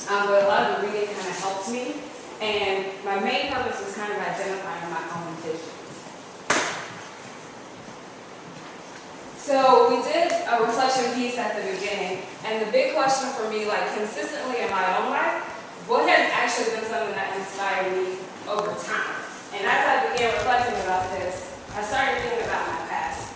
but a lot of the reading kind of helped me. And my main purpose was kind of identifying my own vision. So we did a reflection piece at the beginning, and the big question for me, like consistently in my own life, what has actually been something that inspired me over time? And as I began reflecting about this, I started thinking about my past.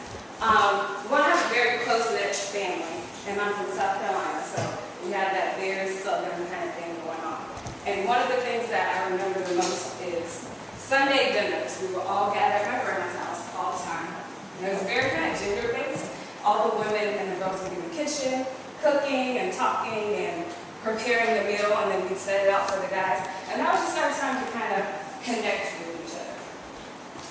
One, I have a very close-knit family, and I'm from South Carolina, so we had that very southern kind of thing going on. And one of the things that I remember the most is Sunday dinners. We would all gather at my grandma's house all the time. And it was very kind of gender-based. All the women and the girls would be in the kitchen, cooking and talking and preparing the meal, and then we'd set it out for the guys. And that was just our time to kind of connect with each other.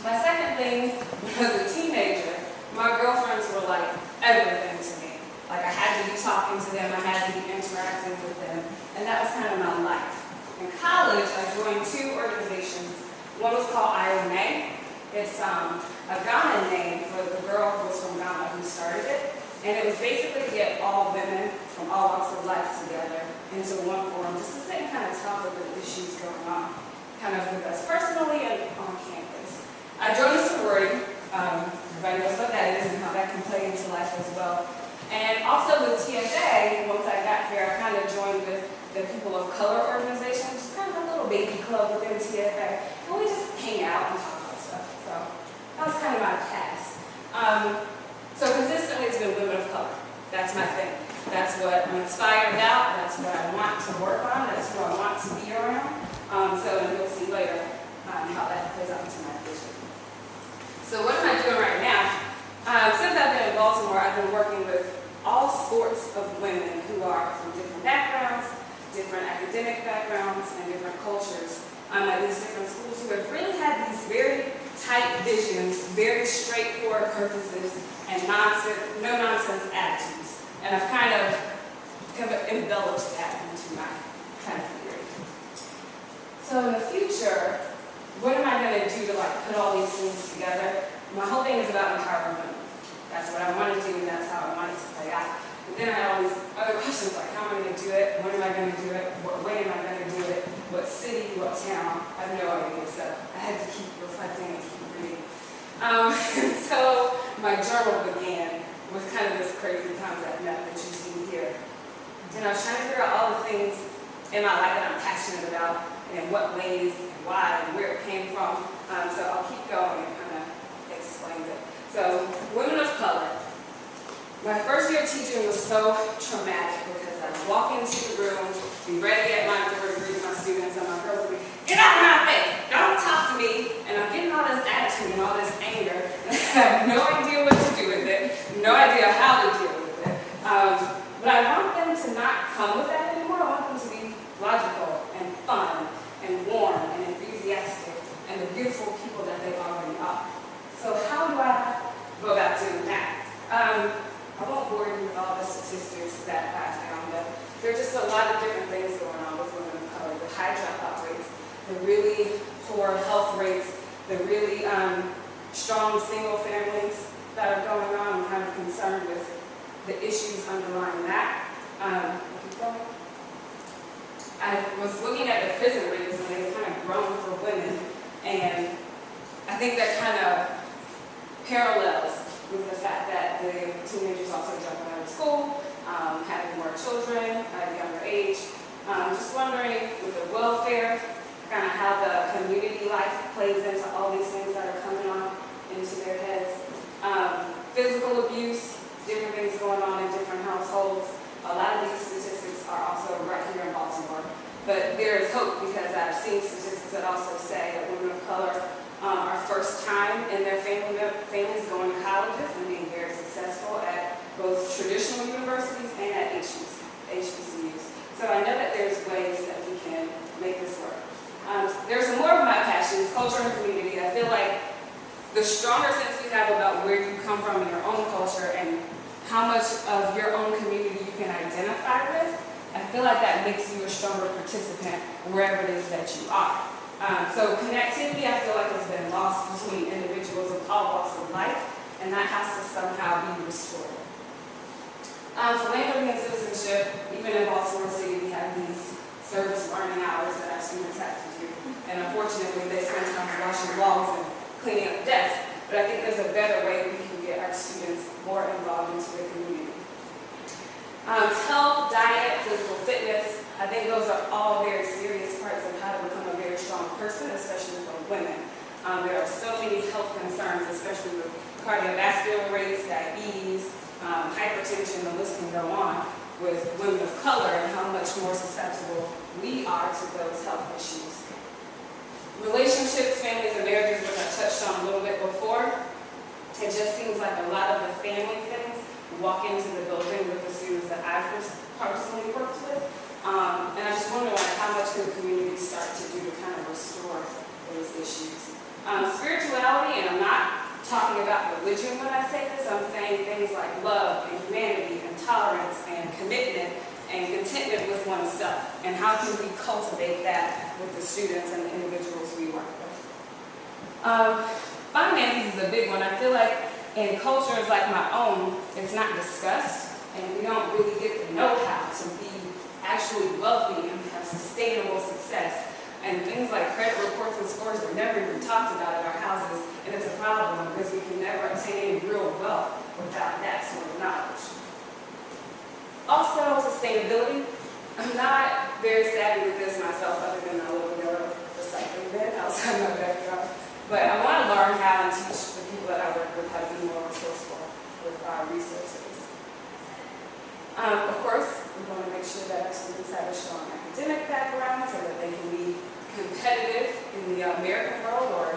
My second thing, as a teenager, my girlfriends were like everything to me. Like I had to be talking to them, I had to be interacting with them, and that was kind of my life. In college, I joined two organizations. One was called IOMA. It's a Ghanaian name for the girl who was from Ghana who started it. And it was basically to get all women from all walks of life together into one forum, just to sit and kind of talk about the issues going on, kind of with us personally and on campus. I joined a sorority. Everybody knows what that is and how that can play into life as well. And also with TFA, once I got here, I kind of joined with the People of Color organization, just kind of a little baby club within TFA. And we just hang out and talk about stuff. So that was kind of my past. So consistently it's been women of color. That's my thing. That's what I'm inspired about. That's what I want to work on. That's who I want to be around. So you'll see later how that plays out into my vision. So what am I doing right now? Since I've been in Baltimore, I've been working with all sorts of women who are from different backgrounds, different academic backgrounds, and different cultures at these different schools who have really had these very tight visions, very straightforward purposes, and no-nonsense attitudes. And I've kind of enveloped that into my kind of theory. So in the future, what am I going to do to like put all these things together? My whole thing is about empowering women. That's what I want to do, and that's how I want it to play out. But then I had all these other questions like, how am I going to do it? When am I going to do it? What way am I going to do it? What city? What town? I have no idea. So I had to keep reflecting and keep reading. So my journal began with kind of this crazy concept map that you see here. And I was trying to figure out all the things in my life that I'm passionate about, and in what ways, and why, and where it came from. So I'll keep going and kind of explain it. So, women of color. My first year teaching was so traumatic because I would walk into the room, be ready at my door to greet my students, and my girls would be, get out of my face, don't talk to me, and I'm getting all this attitude and all this anger, and I have no idea what to do with it, no idea how to deal with it. But I want them to not come with that anymore. I want them to be logical and fun and warm and enthusiastic and the beautiful people that they already are. So how do I go about doing that? I won't bore you with all the statistics that I found, but there are just a lot of different things going on with women of color. The high dropout rates, the really poor health rates, the really strong single families that are going on. I'm kind of concerned with the issues underlying that. Keep going. I was looking at the prison rates, and they've kind of grown for women, and I think that kind of parallels with the fact that the teenagers also dropping out of school, having more children at a younger age. Just wondering with the welfare, kind of how the community life plays into all these things that are coming on into their heads. Physical abuse, different things going on in different households. A lot of these statistics are also right here in Baltimore. But there is hope because I've seen statistics that also say that women of color are first time in their families going to colleges and being very successful at both traditional universities and at HBCUs. So I know that there's ways that we can make this work. There's more of my passions, culture and community. I feel like the stronger sense you have about where you come from in your own culture and how much of your own community you can identify with, I feel like that makes you a stronger participant wherever it is that you are. So connectivity, I feel like, has been lost between individuals of all walks of life, and that has to somehow be restored. Philanthropy and citizenship, even in Baltimore City, we have these service learning hours that our students have to do. And unfortunately, they spend time washing walls and cleaning up desks. But I think there's a better way we can get our students more involved into the community. Health, diet, physical fitness, I think those are all very serious parts of how to become a very strong person, especially for women. There are so many health concerns, especially with cardiovascular rates, diabetes, hypertension, the list can go on, with women of color and how much more susceptible we are to those health issues. Relationships, families, and marriages, which I touched on a little bit before, it just seems like a lot of the family things walk into the building with the students that I've personally worked with. And I just wonder how much could the community start to do to kind of restore those issues. Spirituality, and I'm not talking about religion when I say this, I'm saying things like love and humanity and tolerance and commitment and contentment with oneself. And how can we cultivate that with the students and the individuals we work with. Finances is a big one. I feel like in cultures like my own, it's not discussed, and we don't really get the know-how to be actually wealthy and have sustainable success. And things like credit reports and scores are never even talked about at our houses, and it's a problem because we can never obtain any real wealth without that sort of knowledge. Also, sustainability. I'm not very savvy with this myself, other than I live in a recycling bin outside my backyard. But I want to learn how to teach the people that I work with how to be more resourceful with our resources. Of course, we want to make sure that our students have a strong academic background so that they can be competitive in the American world or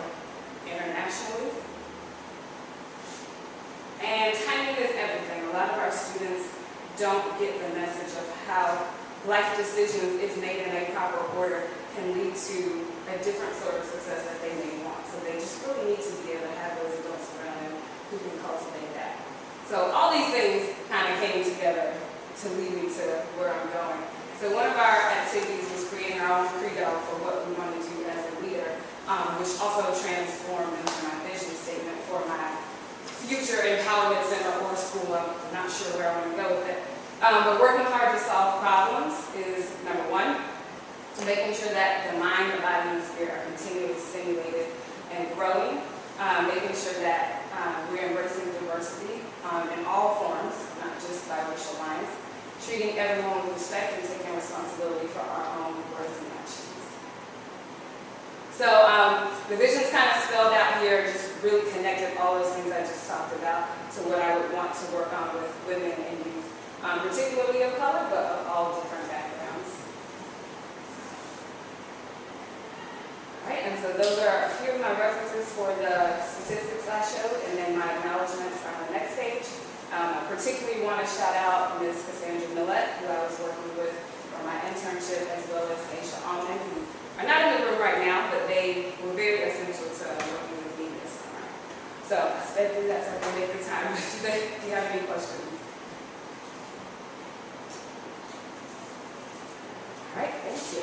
internationally. And timing is everything. A lot of our students don't get the message of how life decisions, if made in a proper order, can lead to a different sort of success that they may want. So they just really need to be able to have those adults around them who can cultivate that. So all these things kind of came together to lead me to where I'm going. So one of our activities was creating our own credo for what we want to do as a leader, which also transformed into my vision statement for my future empowerment center or school. I'm not sure where I want to go with it. But working hard to solve problems is number one. Making sure that the mind, the body, and the spirit are continually stimulated and growing. Making sure that we're embracing diversity in all forms, not just by racial lines. Treating everyone with respect and taking responsibility for our own words and actions. So the vision's kind of spelled out here, just really connected all those things I just talked about to what I would want to work on with women and youth, particularly of color, but of all different backgrounds. All right, and so those are a few of my references for the statistics I showed, and then my acknowledgments on the next page. I particularly want to shout out Ms. Cassandra Millette, who I was working with for my internship, as well as Aisha Allman, who are not in the room right now, but they were very essential to working with me this summer. So I sped through that so I can make the time. Do you have any questions? All right, thank you.